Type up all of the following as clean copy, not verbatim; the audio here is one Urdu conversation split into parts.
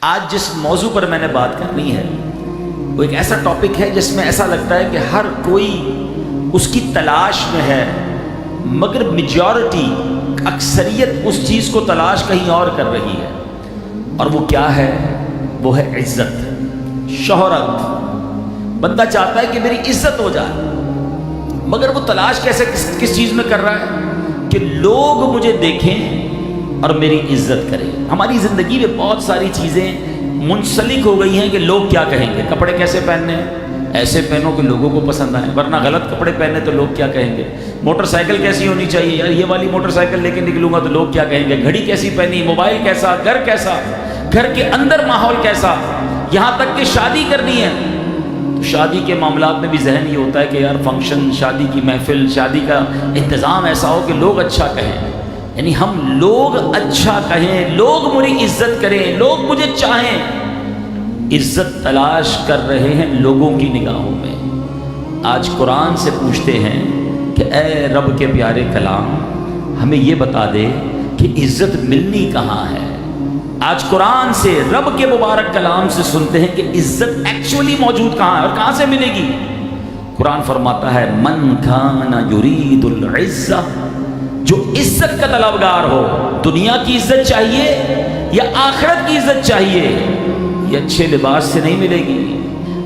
آج جس موضوع پر میں نے بات کرنی ہے وہ ایک ایسا ٹاپک ہے جس میں ایسا لگتا ہے کہ ہر کوئی اس کی تلاش میں ہے، مگر میجورٹی اکثریت اس چیز کو تلاش کہیں اور کر رہی ہے، اور وہ کیا ہے؟ وہ ہے عزت، شہرت۔ بندہ چاہتا ہے کہ میری عزت ہو جائے، مگر وہ تلاش کیسے کس چیز میں کر رہا ہے کہ لوگ مجھے دیکھیں اور میری عزت کریں۔ ہماری زندگی میں بہت ساری چیزیں منسلک ہو گئی ہیں کہ لوگ کیا کہیں گے۔ کپڑے کیسے پہننے ہیں؟ ایسے پہنو کہ لوگوں کو پسند آئیں، ورنہ غلط کپڑے پہنے تو لوگ کیا کہیں گے۔ موٹر سائیکل کیسی ہونی چاہیے؟ یار یہ والی موٹر سائیکل لے کے نکلوں گا تو لوگ کیا کہیں گے۔ گھڑی کیسی پہنی، موبائل کیسا، گھر کیسا، گھر کے اندر ماحول کیسا، یہاں تک کہ شادی کرنی ہے تو شادی کے معاملات میں بھی ذہن یہ ہوتا ہے کہ یار فنکشن، شادی کی محفل، شادی کا انتظام ایسا ہو کہ لوگ اچھا کہیں، یعنی ہم لوگ اچھا کہیں، لوگ میری عزت کریں، لوگ مجھے چاہیں۔ عزت تلاش کر رہے ہیں لوگوں کی نگاہوں میں۔ آج قرآن سے پوچھتے ہیں کہ اے رب کے پیارے کلام، ہمیں یہ بتا دے کہ عزت ملنی کہاں ہے۔ آج قرآن سے، رب کے مبارک کلام سے سنتے ہیں کہ عزت ایکچولی موجود کہاں ہے اور کہاں سے ملے گی۔ قرآن فرماتا ہے من کان یرید العزہ، جو عزت کا طلبگار ہو، دنیا کی عزت چاہیے یا آخرت کی عزت چاہیے، یہ اچھے لباس سے نہیں ملے گی،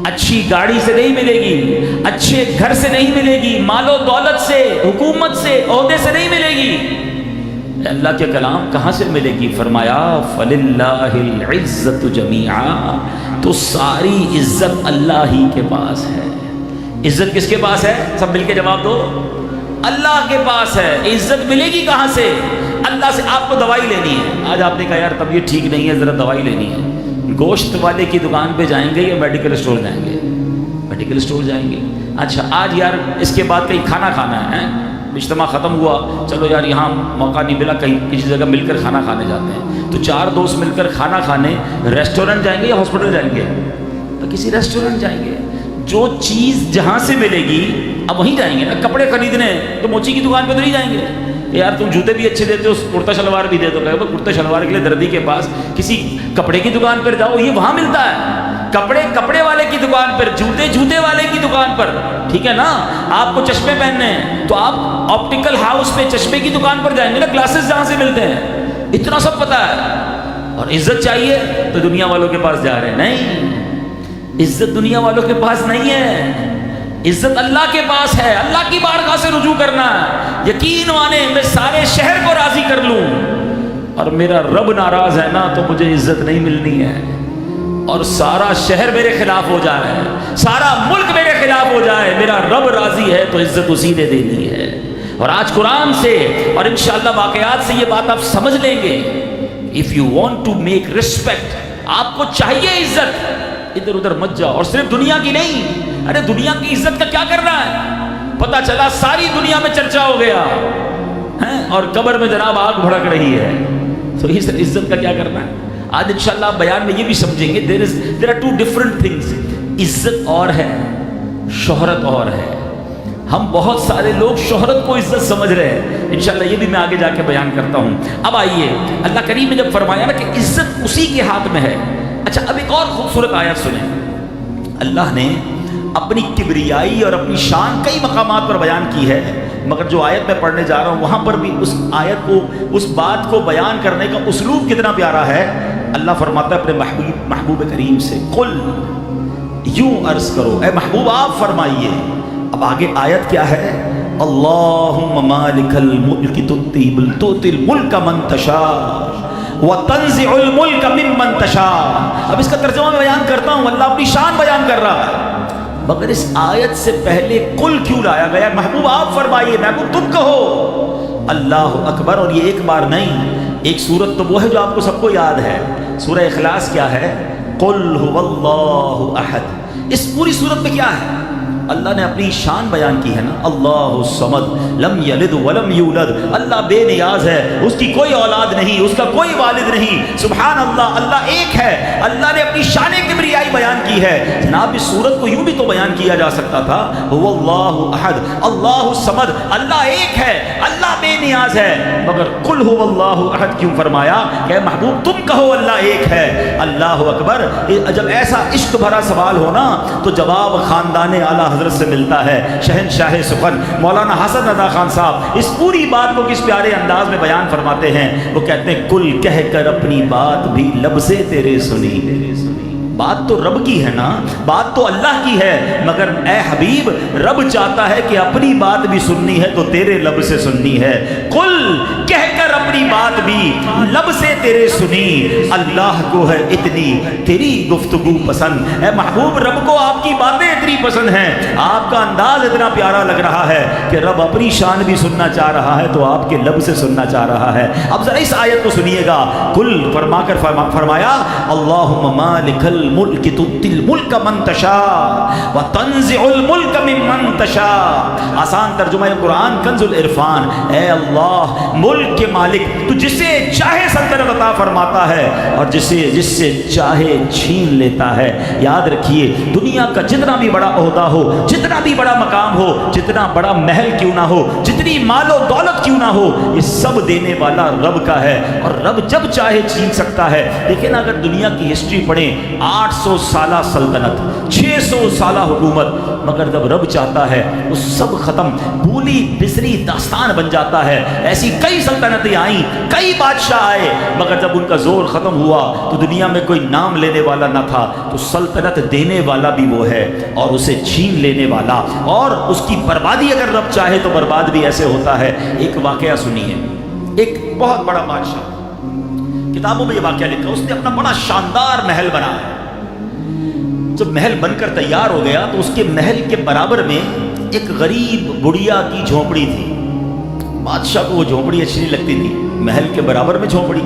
اچھی گاڑی سے نہیں ملے گی، اچھے گھر سے نہیں ملے گی، مال و دولت سے، حکومت سے، عہدے سے نہیں ملے گی۔ اللہ کے کلام کہاں سے ملے گی؟ فرمایا فَلِلَّهِ الْعِزَّةُ جَمِيعًا، تو ساری عزت اللہ ہی کے پاس ہے۔ عزت کس کے پاس ہے؟ سب مل کے جواب دو۔ اللہ کے پاس ہے۔ عزت ملے گی کہاں سے؟ اللہ سے۔ آپ کو دوائی لینی ہے، آج آپ نے کہا یار طبیعت ٹھیک نہیں ہے، ذرا دوائی لینی ہے، گوشت والے کی دکان پہ جائیں گے یا میڈیکل اسٹور جائیں گے؟ میڈیکل اسٹور جائیں گے۔ اچھا آج یار اس کے بعد کہیں کھانا کھانا ہے، اجتماع ختم ہوا، چلو یار یہاں موقع نہیں ملا، کہیں کسی جگہ مل کر کھانا کھانے جاتے ہیں، تو چار دوست مل کر کھانا کھانے ریسٹورنٹ جائیں گے یا ہاسپٹل جائیں گے؟ تو کسی ریسٹورنٹ جائیں گے۔ جو چیز جہاں سے ملے گی اب وہیں جائیں گے نا۔ کپڑے خریدنے تو موچی کی دکان پہ تو نہیں جائیں گے کہ یار تم جوتے بھی اچھے دیتے ہو، کرتا شلوار بھی دے دو، کہ کرتا شلوار کے لیے دردی کے پاس کسی کپڑے کی دکان پر جاؤ، یہ وہاں ملتا ہے۔ کپڑے والے کی دکان پر، جوتے والے کی دکان پر، ٹھیک ہے نا۔ آپ کو چشمے پہننے ہیں تو آپ آپٹیکل ہاؤس پہ چشمے کی دکان پر جائیں گے نا، گلاسز جہاں سے ملتے ہیں۔ اتنا سب پتہ ہے۔ اور عزت چاہیے تو دنیا والوں کے پاس جا رہے ہیں۔ نہیں، عزت دنیا والوں کے پاس نہیں ہے، عزت اللہ کے پاس ہے۔ اللہ کی بارگاہ سے رجوع کرنا ہے۔ یقین مانے میں سارے شہر کو راضی کر لوں اور میرا رب ناراض ہے نا تو مجھے عزت نہیں ملنی ہے، اور سارا شہر میرے خلاف ہو جائے، سارا ملک میرے خلاف ہو جائے، میرا رب راضی ہے تو عزت اسی نے دینی ہے۔ اور آج قرآن سے اور انشاءاللہ واقعات سے یہ بات آپ سمجھ لیں گے۔ if you want to make respect، آپ کو چاہیے عزت، ادھر ادھر مت جاؤ، اور صرف دنیا کی نہیں۔ ارے دنیا کی عزت کا کیا کرنا ہے؟ پتہ چلا ساری دنیا میں چرچا ہو گیا اور قبر میں جناب آگ بھڑک رہی ہے، تو اس عزت کا کیا کرنا ہے؟ آج انشاءاللہ بیان میں یہ بھی سمجھیں گے there are two different things۔ عزت اور ہے، شہرت اور ہے۔ ہم بہت سارے لوگ شہرت کو عزت سمجھ رہے ہیں، انشاءاللہ یہ بھی میں آگے جا کے بیان کرتا ہوں۔ اب آئیے، اللہ کریم نے جب فرمایا نا کہ عزت اسی کے ہاتھ میں ہے، اچھا اب ایک اور خوبصورت آیت سنیں۔ اللہ نے اپنی کبریائی اور اپنی شان کئی مقامات پر بیان کی ہے، مگر جو آیت میں پڑھنے جا رہا ہوں وہاں پر بھی اس آیت کو، اس بات کو بیان کرنے کا اسلوب کتنا پیارا ہے۔ اللہ فرماتا ہے اپنے محبوب کریم سے، قل، یوں عرض کرو اے محبوب آپ فرمائیے۔ اب آگے آیت کیا ہے؟ اللہم مالک الملک تؤتی الملک من تشاء وتنزع الملک ممن تشاء۔ اب اس کا ترجمہ میں بیان کرتا ہوں، اللہ اپنی شان بیان کر رہا ہے، مگر اس آیت سے پہلے قل کیوں لایا گیا؟ محبوب آپ فرمائیے، محبوب تم کہو۔ اللہ اکبر۔ اور یہ ایک بار نہیں، ایک سورت تو وہ ہے جو آپ کو سب کو یاد ہے، سورہ اخلاص کیا ہے؟ قل هو اللہ احد۔ اس پوری سورت میں کیا ہے؟ اللہ نے اپنی شان بیان کی ہے نا، اللہ الصمد لم یلد ولم یولد، اللہ بے نیاز ہے، اس کی کوئی اولاد نہیں، اس کا کوئی والد نہیں، سبحان اللہ، اللہ ایک ہے۔ اللہ نے اپنی شان کبریائی بیان کی ہے۔ جناب اس سورت کو یوں بھی تو بیان کیا جا سکتا تھا، هو اللہ احد اللہ الصمد، اللہ ایک ہے، اللہ بے نیاز ہے، مگر قل هو اللہ احد کیوں فرمایا کہ محبوب تم کہو اللہ ایک ہے۔ اللہ اکبر، جب ایسا عشق بھرا سوال ہونا تو جواب خاندان اعلیٰ حضرت سے ملتا ہے۔ شہنشاہ سخن مولانا حسن رضا خان صاحب اس پوری بات کو کس پیارے انداز میں بیان فرماتے ہیں، وہ کہتے ہیں کل کہہ کر اپنی بات بھی لب سے تیرے سنی، بات تو رب کی ہے نا، بات تو اللہ کی ہے، مگر اے حبیب رب چاہتا ہے کہ اپنی بات بھی سننی ہے تو تیرے لب سے سننی ہے۔ قل کہہ کر اپنی بات بھی لب سے تیرے سنی، اللہ کو ہے اتنی تیری گفتگو پسند۔ اے محبوب رب کو آپ کی باتیں اتنی پسند ہیں، آپ کا انداز اتنا پیارا لگ رہا ہے کہ رب اپنی شان بھی سننا چاہ رہا ہے تو آپ کے لب سے سننا چاہ رہا ہے۔ اب ذرا اس آیت کو سنیے گا، کل فرما کر فرمایا اللہم مالک الملک تؤتی الملک من تشاء وتنزع الملک ممن تشاء۔ آسان ترجمہ قرآن کنز العرفان، اے اللہ ملک کے مالک تو جسے چاہے سلطنت عطا فرماتا ہے اور جس سے چاہے چھین لیتا ہے۔ یاد رکھیے دنیا کا جتنا بھی بڑا عہدہ ہو، جتنا بھی بڑا مقام ہو، جتنا بڑا محل کیوں نہ ہو، جتنی مال و دولت کیوں نہ ہو، یہ سب دینے والا رب کا ہے اور رب جب چاہے چھین سکتا ہے۔ دیکھیں نا اگر دنیا کی ہسٹری پڑھیں، 800 سالہ سلطنت، 600 سالہ حکومت، مگر جب رب چاہتا ہے وہ سب ختم، بھولی بسری داستان بن جاتا ہے۔ ایسی کئی سلطنتیں آئیں، کئی بادشاہ آئے، مگر جب ان کا زور ختم ہوا تو دنیا میں کوئی نام لینے والا نہ تھا، تو سلطنت دینے والا بھی وہ ہے اور اسے چھین لینے والا، اور اس کی بربادی اگر رب چاہے تو برباد بھی ایسے ہوتا ہے۔ ایک واقعہ سنیے، ایک بہت بڑا بادشاہ، کتابوں میں یہ واقعہ لکھا، اس نے اپنا بڑا شاندار محل بنایا۔ جب محل بن کر تیار ہو گیا تو اس کے محل کے برابر میں ایک غریب بڑھیا کی جھونپڑی تھی۔ بادشاہ کو وہ جھونپڑی اچھی نہیں لگتی تھی، محل کے برابر میں جھونپڑی،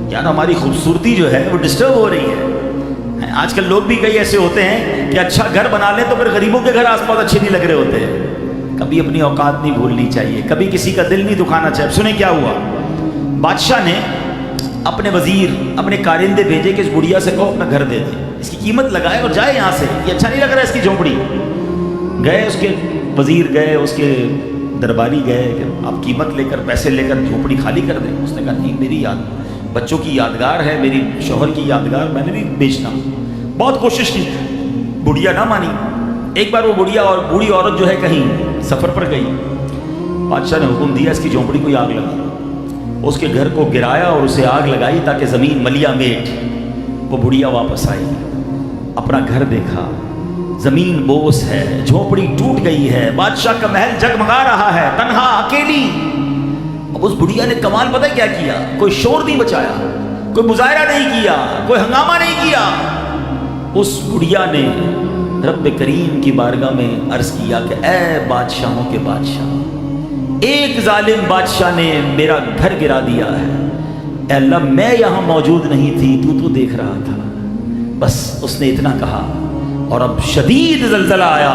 یار ہماری خوبصورتی جو ہے وہ ڈسٹرب ہو رہی ہے۔ آج کل لوگ بھی کئی ایسے ہوتے ہیں کہ اچھا گھر بنا لیں تو پھر غریبوں کے گھر آس پاس اچھے نہیں لگ رہے ہوتے ہیں۔ کبھی اپنی اوقات نہیں بھولنی چاہیے، کبھی کسی کا دل نہیں دکھانا چاہیے۔ سنیں کیا ہوا، بادشاہ نے اپنے وزیر اپنے کارندے بھیجے کہ اس بڑھیا سے کہو اپنا گھر دے دے، اس کی قیمت لگائے اور جائے یہاں سے، یہ اچھا نہیں لگ رہا ہے اس کی جھونپڑی۔ گئے اس کے وزیر، گئے اس کے درباری، گئے کہ آپ قیمت لے کر پیسے لے کر جھونپڑی خالی کر دیں۔ اس نے کہا نہیں، میری یاد بچوں کی یادگار ہے، میری شوہر کی یادگار، میں نے نہیں بیچنا۔ بہت کوشش کی، بڑھیا نہ مانی۔ ایک بار وہ بڑھیا اور بوڑھی عورت جو ہے کہیں سفر پر گئی، بادشاہ نے حکم دیا اس کی جھونپڑی کو آگ لگا، اس کے گھر کو گرایا اور اسے آگ لگائی تاکہ زمین ملیا میٹ۔ وہ بڑھیا واپس آئی، اپنا گھر دیکھا، زمین بوس ہے، جھونپڑی ٹوٹ گئی ہے، بادشاہ کا محل جگمگا رہا ہے، تنہا اکیلی۔ اب اس بڑھیا نے کمال پتہ کیا کیا، کوئی شور نہیں بچایا، کوئی مظاہرہ نہیں کیا، کوئی ہنگامہ نہیں کیا۔ اس بڑھیا نے رب کریم کی بارگاہ میں عرض کیا کہ اے بادشاہوں کے بادشاہ، ایک ظالم بادشاہ نے میرا گھر گرا دیا ہے، اے اللہ میں یہاں موجود نہیں تھی، تو دیکھ رہا تھا، بس اس نے اتنا کہا۔ اور اب شدید زلزلہ آیا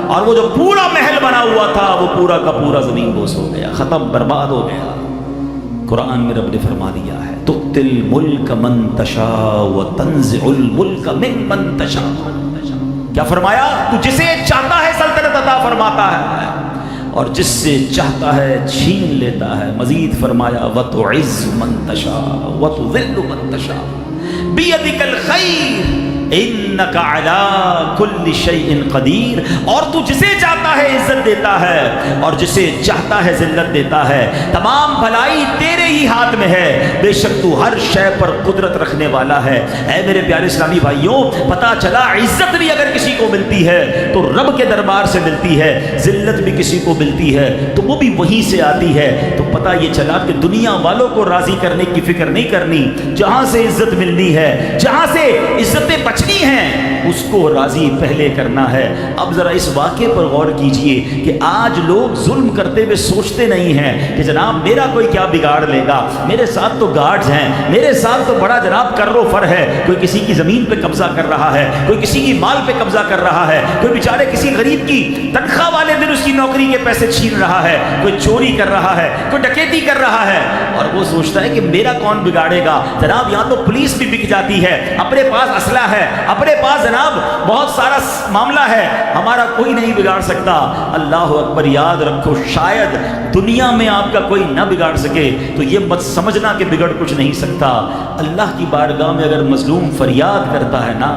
اور وہ جو پورا محل بنا ہوا تھا وہ پورا کا پورا زمین بوس ہو گیا، ختم، برباد ہو گیا۔ قرآن میں رب نے فرما دیا ہے تؤتی الملک من تشاء وتنزع الملک ممن تشاء۔ کیا فرمایا؟ تو جسے چاہتا ہے سلطنت عطا فرماتا ہے اور جس سے چاہتا ہے چھین لیتا ہے۔ مزید فرمایا وتعز من تشاء وتذل من تشاء بیدک الخیر انک علی کل شیء قدیر۔ اور تو جسے چاہتا ہے عزت دیتا ہے اور جسے چاہتا ہے ذلت دیتا ہے، تمام بھلائی تیرے ہی ہاتھ میں ہے، بے شک تو ہر شے پر قدرت رکھنے والا ہے۔ اے میرے پیارے اسلامی بھائیوں، پتہ چلا عزت بھی اگر کسی کو ملتی ہے تو رب کے دربار سے ملتی ہے، ذلت بھی کسی کو ملتی ہے تو وہ بھی وہیں سے آتی ہے۔ تو پتہ یہ چلا کہ دنیا والوں کو راضی کرنے کی فکر نہیں کرنی، جہاں سے عزت ملنی ہے، جہاں سے عزتیں بچنی ہیں ہیں اس کو راضی پہلے کرنا ہے۔ اب ذرا اس واقعے پر غور کیجئے کہ آج لوگ ظلم کرتے ہوئے سوچتے نہیں ہیں کہ جناب میرا کوئی کیا بگاڑ لے گا، میرے ساتھ تو گارڈز ہیں، میرے ساتھ تو بڑا جناب کر و فر ہے، کوئی کسی کی زمین پہ قبضہ کر رہا ہے، کوئی کسی کی مال پہ قبضہ کر رہا ہے، کوئی بیچارے کسی غریب کی تنخواہ والے دن اس کی نوکری کے پیسے چھین رہا ہے، کوئی چوری کر رہا ہے، کوئی ڈکیتی کر رہا ہے، اور وہ سوچتا ہے کہ میرا کون بگاڑے گا۔ جناب یہاں تو پولیس بھی بک جاتی ہے، اپنے پاس اسلحہ ہے، اپنے پاس جناب بہت سارا معاملہ ہے، ہمارا کوئی نہیں بگاڑ سکتا۔ اللہ اکبر، یاد رکھو شاید دنیا میں آپ کا کوئی نہ بگاڑ سکے تو یہ مت سمجھنا کہ بگڑ کچھ نہیں سکتا۔ اللہ کی بارگاہ میں اگر مظلوم فریاد کرتا ہے نا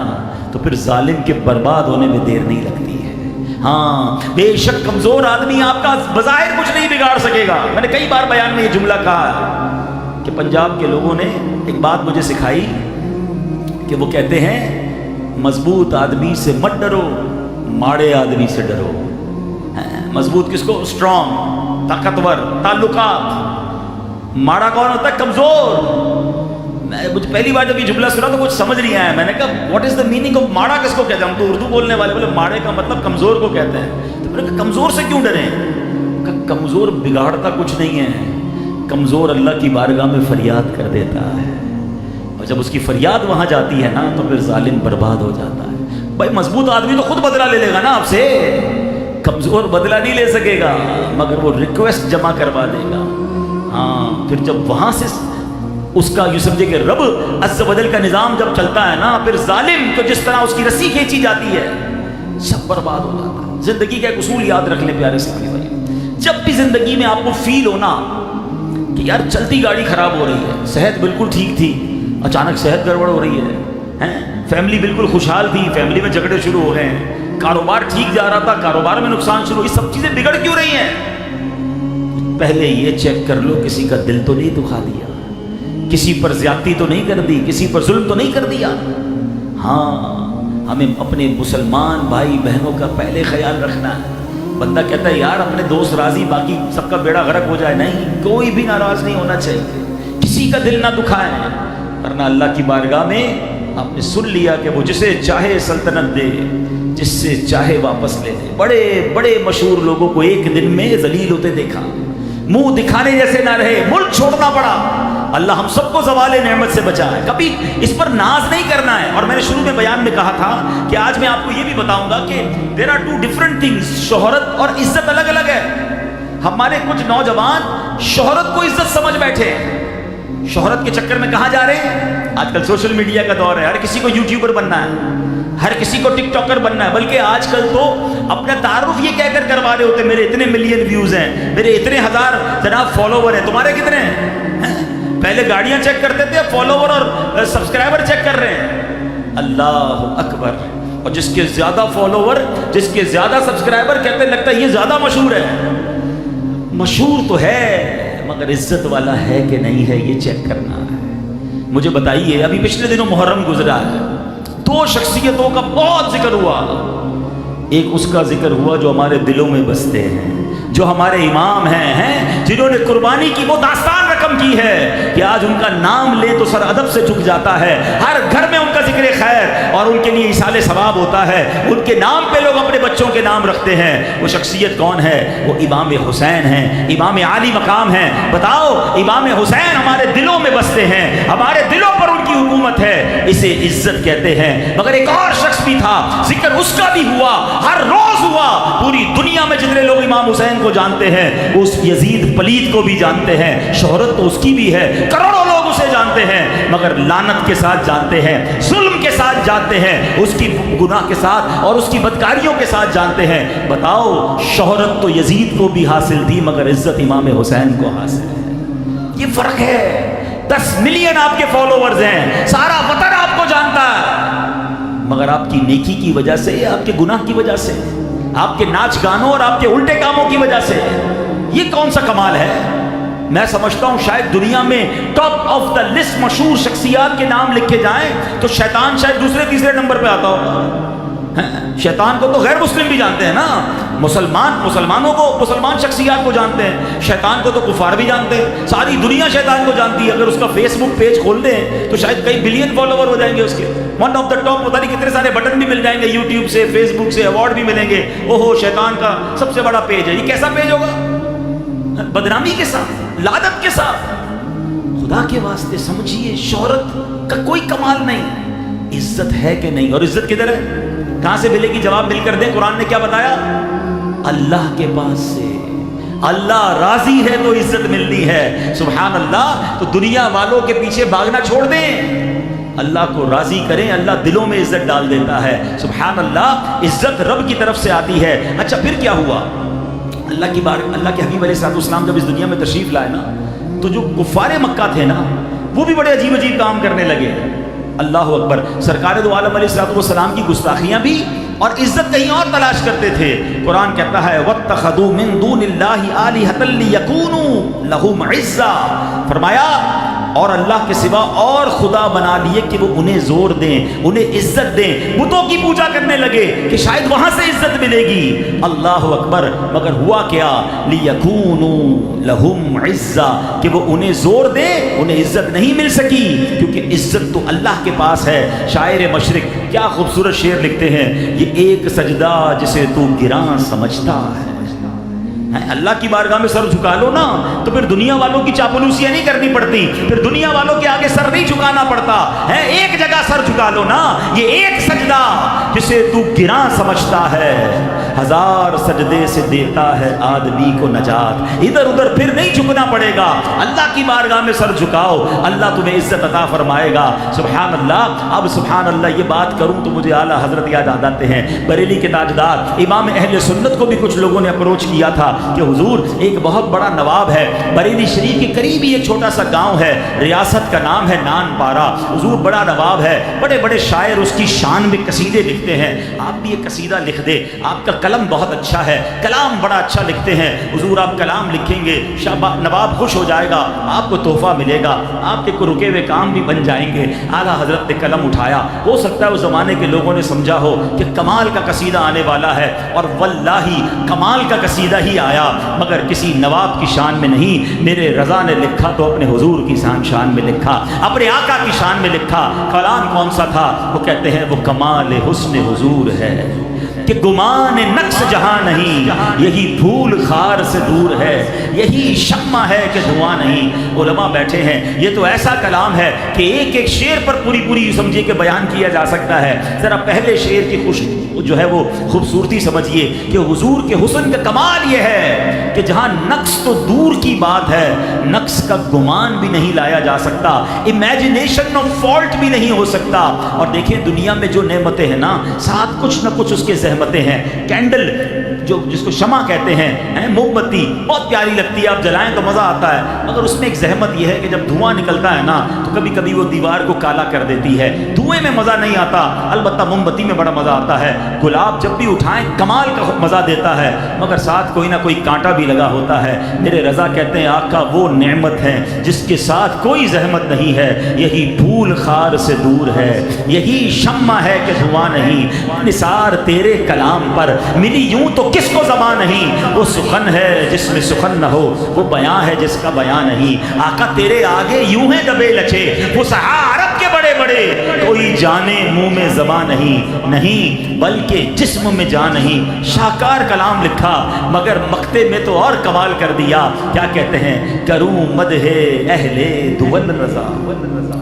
تو پھر ظالم کے برباد ہونے میں دیر نہیں لگتی ہے۔ ہاں بے شک کمزور آدمی آپ کا بظاہر کچھ نہیں بگاڑ سکے گا۔ میں نے کئی بار بیان میں یہ جملہ کہا کہ پنجاب کے لوگوں نے ایک بات مجھے سکھائی کہ وہ کہتے ہیں مضبوط آدمی سے مت ڈرو، ماڑے آدمی سے ڈرو۔ مضبوط کس کو؟ اسٹرانگ، طاقتور، تعلقات۔ ماڑا کون ہوتا ہے؟ کمزور۔ مجھے پہلی بار جب یہ جملہ سنا تو کچھ سمجھ نہیں آیا، میں نے کہا what is the meaning of ماڑا کس کو کہتے ہیں؟ ہم تو اردو بولنے والے، بولے ماڑے کا مطلب کمزور کو کہتے ہیں۔ تو میں نے کہا کمزور سے کیوں ڈریں؟ کہا کمزور بگاڑتا کچھ نہیں ہے، کمزور اللہ کی بارگاہ میں فریاد کر دیتا ہے، اور جب اس کی فریاد وہاں جاتی ہے نا تو پھر ظالم برباد ہو جاتا ہے۔ بھائی مضبوط آدمی تو خود بدلہ لے لے گا نا آپ سے، کمزور بدلہ نہیں لے سکے گا، مگر وہ ریکویسٹ جمع کروا دے گا۔ ہاں پھر جب وہاں سے اس کا یوں سمجھے کہ رب عز و جل کا نظام جب چلتا ہے نا، پھر ظالم کو جس طرح اس کی رسی کھینچی جاتی ہے سب برباد ہو جاتا ہے۔ زندگی کا ایک اصول یاد رکھ لیں پیارے اسلامی بھائی، جب بھی زندگی میں آپ کو فیل ہونا کہ یار چلتی گاڑی خراب ہو رہی ہے، صحت بالکل ٹھیک تھی، اچانک صحت گڑبڑ ہو رہی ہے، فیملی بالکل خوشحال تھی، فیملی میں جھگڑے شروع ہو گئے ہیں، کاروبار ٹھیک جا رہا تھا، کاروبار میں نقصان شروع، یہ سب چیزیں بگڑ کیوں رہی ہیں؟ پہلے یہ چیک کر لو کسی کا دل تو نہیں دکھا دیا، کسی پر زیادتی تو نہیں کر دی، کسی پر ظلم تو نہیں کر دیا۔ ہاں ہمیں اپنے مسلمان بھائی بہنوں کا پہلے خیال رکھنا ہے۔ بندہ کہتا ہے یار اپنے دوست راضی، باقی سب کا بیڑا غرق ہو جائے، نہیں، کوئی بھی ناراض نہیں ہونا چاہیے، کسی کا دل نہ دکھائے، ورنہ اللہ کی بارگاہ میں آپ نے سن لیا کہ وہ جسے چاہے سلطنت دے، جس سے چاہے واپس لے لے۔ بڑے بڑے مشہور لوگوں کو ایک دن میں ذلیل ہوتے دیکھا، منہ دکھانے جیسے نہ رہے، ملک چھوڑنا پڑا۔ اللہ ہم سب کو زوال نعمت سے بچائے، کبھی اس پر ناز نہیں کرنا ہے۔ اور میں نے شروع میں بیان میں کہا تھا کہ آج میں آپ کو یہ بھی بتاؤں گا کہ there are two different things, شہرت اور عزت الگ الگ ہے۔ ہمارے کچھ نوجوان شہرت کو عزت سمجھ بیٹھے ہیں، شہرت کے چکر میں کہاں جا رہے ہیں؟ آج کل سوشل میڈیا کا دور ہے، ہر کسی کو یوٹیوبر بننا ہے، ہر کسی کو ٹک ٹاکر بننا ہے، بلکہ آج کل تو اپنا تعارف یہ کہہ کر کروا رہے ہوتے ہیں میرے اتنے ملین ویوز ہیں، میرے اتنے ہزار جناب فالوور ہیں، تمہارے کتنے ہیں؟ پہلے گاڑیاں چیک کرتے تھے، فالوور اور سبسکرائبر چیک کر رہے ہیں۔ اللہ اکبر۔ اور جس کے زیادہ فالوور، جس کے زیادہ سبسکرائبر، کہتے لگتا ہے یہ زیادہ مشہور ہے۔ مشہور تو ہے مگر عزت والا ہے کہ نہیں ہے یہ چیک کرنا ہے۔ مجھے بتائیے، ابھی پچھلے دنوں محرم گزرا ہے، دو شخصیتوں کا بہت ذکر ہوا۔ ایک اس کا ذکر ہوا جو ہمارے دلوں میں بستے ہیں، جو ہمارے امام ہیں جنہوں نے قربانی کی وہ داستان رقم کی ہے کہ آج ان کا نام لے تو سر ادب سے جھک جاتا ہے، ہر گھر میں ان کا ذکر خیر اور ان کے لیے ایصال ثواب ہوتا ہے، ان کے نام پہ لوگ اپنے بچوں کے نام رکھتے ہیں۔ وہ شخصیت کون ہے؟ وہ امام حسین ہیں، امام عالی مقام ہیں۔ بتاؤ، امام حسین ہمارے دلوں میں بستے ہیں، ہمارے دلوں پر ان کی حکومت ہے، اسے عزت کہتے ہیں۔ مگر ایک اور شخص بھی تھا، ذکر اس کا بھی ہوا، ہر روز ہوا۔ پوری دنیا میں جتنے لوگ امام حسین کو جانتے ہیں اس یزید پلید کو بھی جانتے ہیں، شہرت تو اس کی بھی ہے، کروڑوں لوگ اسے جانتے ہیں، مگر لعنت کے ساتھ جانتے ہیں، ظلم کے ساتھ جانتے ہیں، اس کی گناہ کے ساتھ اور اس کی بدکاریوں کے ساتھ جانتے ہیں۔ بتاؤ، شہرت تو یزید کو بھی حاصل تھی مگر عزت امام حسین کو حاصل ہے۔ یہ فرق ہے۔ 10 ملین آپ کے فالوورز ہیں، سارا وطن آپ کو جانتا ہے، مگر آپ کی نیکی کی وجہ سے، آپ کے گناہ کی وجہ سے، آپ کے ناچ گانوں اور آپ کے الٹے کاموں کی وجہ سے، یہ کون سا کمال ہے؟ میں سمجھتا ہوں شاید دنیا میں ٹاپ آف دا لسٹ مشہور شخصیات کے نام لکھے جائیں تو شیطان شاید دوسرے تیسرے نمبر پہ آتا ہوگا۔ شیطان کو تو غیر مسلم بھی جانتے ہیں نا، مسلمانوں کو، مسلمان شخصیات کو جانتے ہیں، شیطان کو تو کفار بھی جانتے ہیں، ساری دنیا شیطان کو جانتی ہے۔ اگر اس کا فیس بک پیج کھول دیں تو شاید کئی بلین فالوور ہو جائیں گے اس کے، ون آف دا ٹاپ، پتہ نہیں کتنے سارے بٹن بھی مل جائیں گے، یوٹیوب سے، فیس بک سے ایوارڈ بھی ملیں گے۔ اوہو شیطان کا سب سے بڑا پیج ہے، یہ کیسا پیج ہوگا؟ بدنامی کے ساتھ، لعنت کے ساتھ۔ خدا کے واسطے سمجھیے، شہرت کا کوئی کمال نہیں، عزت ہے کہ نہیں؟ اور عزت کدھر ہے؟ کہاں سے ملے گی؟ جواب مل کر دیں۔ قرآن نے کیا بتایا؟ اللہ کے پاس سے۔ اللہ راضی ہے تو عزت ملتی ہے، سبحان اللہ۔ تو دنیا والوں کے پیچھے بھاگنا چھوڑ دیں، اللہ کو راضی کریں، اللہ دلوں میں عزت ڈال دیتا ہے، سبحان اللہ۔ عزت رب کی طرف سے آتی ہے۔ اچھا پھر کیا ہوا؟ اللہ کے حبیب علیہ السلام جب اس دنیا میں تشریف لائے نا، تو جو کفار مکہ تھے نا، وہ بھی بڑے عجیب عجیب کام کرنے لگے۔ اللہ اکبر۔ سرکار دو عالم علیہ السلام کی گستاخیاں بھی اور عزت کہیں اور تلاش کرتے تھے۔ قرآن کہتا ہے وَاتَّخَذُوا مِن دُونِ اللَّهِ آلِهَةً لِيَكُونُوا لَهُمْ عِزًّا، فرمایا اور اللہ کے سوا اور خدا بنا لیے کہ وہ انہیں زور دیں، انہیں عزت دیں۔ بتوں کی پوجا کرنے لگے کہ شاید وہاں سے عزت ملے گی۔ اللہ اکبر۔ مگر ہوا کیا؟ لِيَكُونُوا لَهُمْ عِزًّا، کہ وہ انہیں زور دیں، انہیں عزت نہیں مل سکی، کیونکہ عزت تو اللہ کے پاس ہے۔ شاعر مشرق کیا خوبصورت شعر لکھتے ہیں، یہ ایک سجدہ جسے تو گراں سمجھتا ہے۔ اللہ کی بارگاہ میں سر جھکا لو نا تو پھر دنیا والوں کی چاپلوسیاں نہیں کرنی پڑتی، پھر دنیا والوں کے آگے سر نہیں جھکانا پڑتا ہے۔ ایک جگہ سر جھکا لو نا، یہ ایک سجدہ جسے تو گراں سمجھتا ہے، ہزار سجدے سے دیتا ہے آدمی کو نجات۔ ادھر ادھر پھر نہیں جھکنا پڑے گا، اللہ کی بارگاہ میں سر جھکاؤ، اللہ تمہیں عزت عطا فرمائے گا، سبحان اللہ۔ اب سبحان اللہ یہ بات کروں تو مجھے اعلیٰ حضرت یاد آ جاتے ہیں، بریلی کے تاجدار امام اہل سنت کو بھی کچھ لوگوں نے اپروچ کیا تھا کہ حضور ایک بہت بڑا نواب ہے، بریلی شریف کے قریب ہی ایک چھوٹا سا گاؤں ہے، ریاست کا نام ہے نان پارا، حضور بڑا نواب ہے، بڑے بڑے شاعر اس کی شان میں قصیدے لکھتے ہیں، آپ بھی ایک قصیدہ لکھ دے، آپ کا قلم بہت اچھا ہے، کلام بڑا اچھا لکھتے ہیں، حضور آپ کلام لکھیں گے، نواب خوش ہو جائے گا، آپ کو تحفہ ملے گا، آپ کے رکے ہوئے کام بھی بن جائیں گے۔ اعلیٰ حضرت نے قلم اٹھایا، ہو سکتا ہے اس زمانے کے لوگوں نے سمجھا ہو کہ کمال کا قصیدہ آنے والا ہے، اور واللہ کمال کا قصیدہ ہی آیا، مگر کسی نواب کی شان میں نہیں، میرے رضا نے لکھا تو اپنے حضور کی شان میں لکھا، اپنے آقا کی شان میں لکھا۔ کلام کون سا تھا؟ وہ کہتے ہیں وہ کمال حسن حضور ہے کہ گمان نقص جہاں نہیں، یہی دھول خار سے دور ہے، یہی شمع ہے کہ دھواں نہیں۔ علماء بیٹھے ہیں، یہ تو ایسا کلام ہے کہ ایک ایک شعر پر پوری سمجھیے کہ بیان کیا جا سکتا ہے۔ ذرا پہلے شعر کی جو ہے وہ خوبصورتی سمجھیے کہ حضور کے حسن کا کمال یہ ہے کہ جہاں نقص تو دور کی بات ہے، نقص کا گمان بھی نہیں لایا جا سکتا، امیجنیشن آف فالٹ بھی نہیں ہو سکتا۔ اور دیکھیں دنیا میں جو نعمتیں ہیں نا، ساتھ کچھ نہ کچھ اس کے زحمتیں ہیں۔ کینڈل جس کو شمع کہتے ہیں، موم بتی بہت پیاری لگتی ہے، آپ جلائیں تو مزہ آتا ہے، مگر اس میں ایک زحمت یہ ہے کہ جب دھواں نکلتا ہے نا تو کبھی کبھی وہ دیوار کو کالا کر دیتی ہے۔ دھوئیں میں مزہ نہیں آتا، البتہ موم بتی میں بڑا مزہ آتا ہے۔ گلاب جب بھی اٹھائیں کمال کا مزہ دیتا ہے، مگر ساتھ کوئی نہ کوئی کانٹا بھی لگا ہوتا ہے۔ میرے رضا کہتے ہیں آقا وہ نعمت ہے جس کے ساتھ کوئی زحمت نہیں ہے، یہی پھول خار سے دور ہے، یہی شمع ہے کہ دھواں نہیں۔ نثار تیرے کلام پر ملی یوں تو کس کو زبان نہیں، وہ سخن ہے جس میں سخن نہ ہو، وہ بیان ہے جس کا بیان نہیں۔ آقا تیرے آگے یوں ہیں دبے لچے، وہ عرب کے بڑے بڑے، کوئی جانے منہ میں زبان نہیں بلکہ جسم میں جان نہیں۔ شاہکار کلام لکھا، مگر مقتے میں تو اور کمال کر دیا۔ کیا کہتے ہیں؟ کروں مدح اہل دول رضا،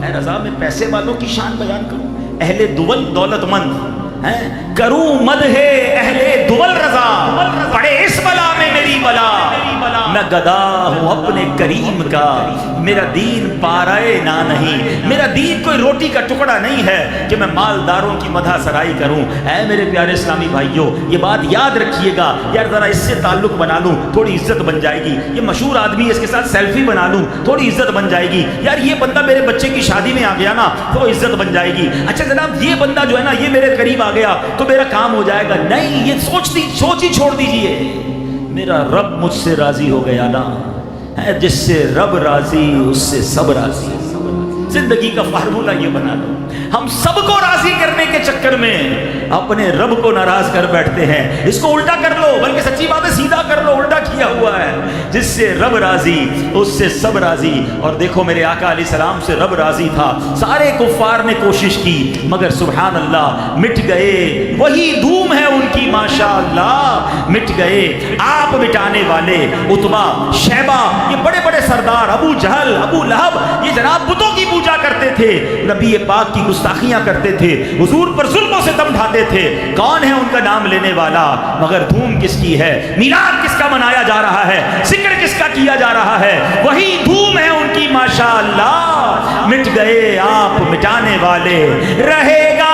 اے رضا میں پیسے والوں کی شان بیان کروں، اہل دول دولت مند ہیں، کروں مدح اہل دول رضا، پڑے اس بلا میں میری بلا، میں گدا ہوں اپنے کریم کا، میرا دین پارائے نہ نہیں، میرا دین کوئی روٹی کا ٹکڑا نہیں ہے کہ میں مالداروں کی مدح سرائی کروں۔ اے میرے پیارے اسلامی بھائیوں، یہ بات یاد رکھیے گا، یار ذرا اس سے تعلق بنا لوں تھوڑی عزت بن جائے گی، یہ مشہور آدمی ہے اس کے ساتھ سیلفی بنا لوں تھوڑی عزت بن جائے گی، یار یہ بندہ میرے بچے کی شادی میں آ گیا نا تو عزت بن جائے گی، اچھا جناب یہ بندہ جو ہے نا یہ میرے قریب آ گیا تو میرا کام ہو جائے گا۔ نہیں، یہ سوچ ہی چھوڑ دیجئے، میرا رب مجھ سے راضی ہو گیا نا، جس سے رب راضی اس سے سب راضی۔ زندگی کا فارمولہ یہ بنا لو، ہم سب کو راضی کرنے کے چکر میں اپنے رب کو ناراض کر بیٹھتے ہیں. اس کو الٹا کر لو، بلکہ سچی بات ہے سیدھا کر لو، الٹا کیا ہوا ہے. جس سے رب راضی اس سے سب راضی. اور دیکھو میرے آقا علیہ السلام سے رب راضی تھا. سارے کفار نے کوشش کی مگر سبحان اللہ مٹ گئے. وہی دھوم ہے ان کی ماشاء اللہ، مٹ گئے. آپ مٹانے والے عتبہ، شیبہ، یہ بڑے بڑے سردار، ابو جہل، ابو لہب، یہ جناب بتوں کی پوجا کرتے تھے، نبی پاک کی گستاخیاں کرتے تھے، حضور پر ظلم و ستم ڈھاتے تھے. کون ہے ان کا نام لینے والا؟ مگر دھوم کس کی ہے؟ میلاد کس کا منایا جا رہا ہے؟ ذکر کس کا کیا جا رہا ہے؟ وہی دھوم ہے ان کی ماشاء اللہ. مٹ گئے آپ مٹانے والے، رہے گا